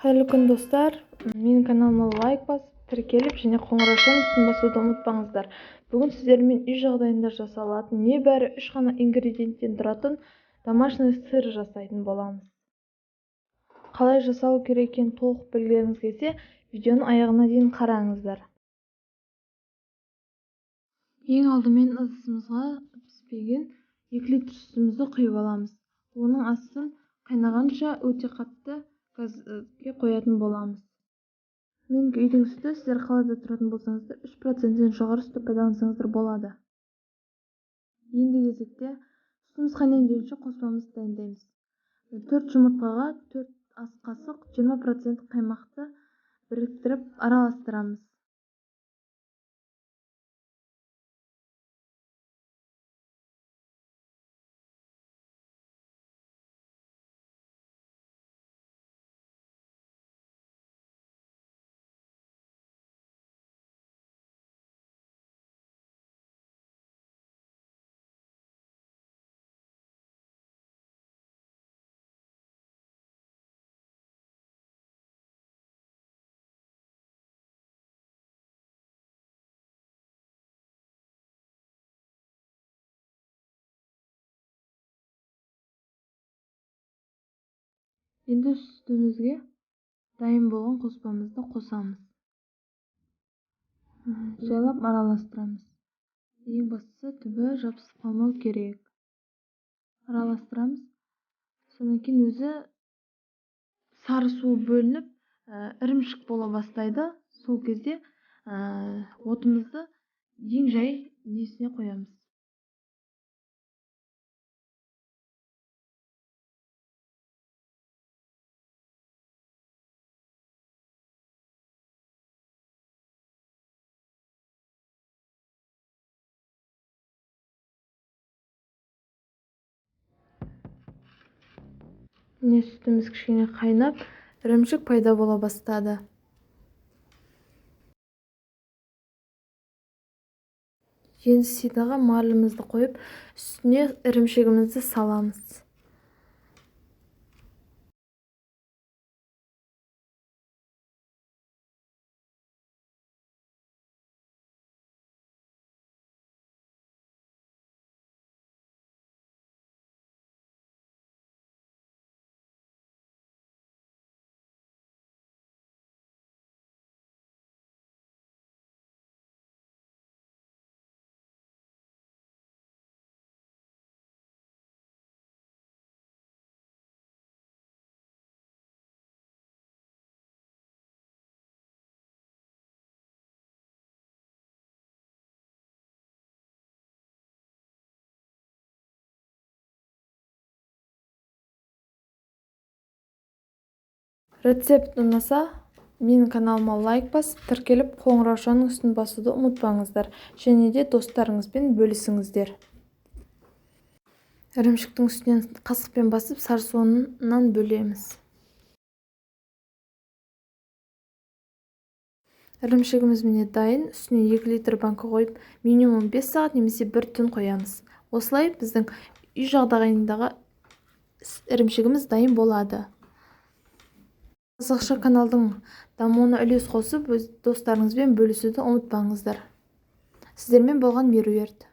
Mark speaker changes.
Speaker 1: Қайырлы күн достар, менің каналыма лайк басып, тіркеліп және қоңырау түймесін басуды ұмытпаңыздар. Бүгін сіздермен үй жағдайында жасалатын небәрі 3 ғана ингредиенттен тұратын домашний сыр жасайтын боламыз. Қалай жасалу керек екенін толық білгіңіз келсе, видеоны аяғына дейін қараңыздар. Ең алдымен ыдысымызға піспеген 2 литр сүтімізді құйып аламыз. Оның астын қайнағанша өте қатты газге қоятын боламыз. Менің үйдің сүті, сіздер қалада тұратын болсаңыздар 3%-ден жоғары сүтті пайдалансаңыздар болады. Енді кезекте сүтіміз қайнайынша қоспамызды дайындаймыз. 4 жұмыртқаға 4 ас қасық 20% қаймақты біріктіріп араластырамыз. Енді сүтімізге дайын болған қоспамызды қосамыз. Жайлап араластырамыз. Ең бастысы түбі жабысып қалмау керек. Араластырамыз. Содан кейін өзі сары суы бөлініп, ірімшік бола бастайды. Сол кезде отымызды ең жай несіне қоямыз. Сүтіміз кішкене қайнап, ірімшік пайда бола бастады. Енді сидаға марлымызды қойып, үстіне ірімшігімізді саламыз. Рецепт ұнаса, менің каналыма лайк басып, тіркеліп қоңыраушаның үстін басуды ұмытпаңыздар. Және де достарыңызбен бөлісіңіздер. Ірімшіктің үстінен қасықпен басып, сарсуынан бөлеміз. Ірімшігіміз міне дайын. Үстіне 2 литр банка қойып, минимум 5 сағат немесе 1 түн қоямыз. Осылай біздің үй жағдайындағы ірімшігіміз дайын болады. Қызықшы каналдың дамуына үлес қосып, өз достарыңызбен бөлісуді ұмытпаңыздар. Сіздермен болған Меруерт.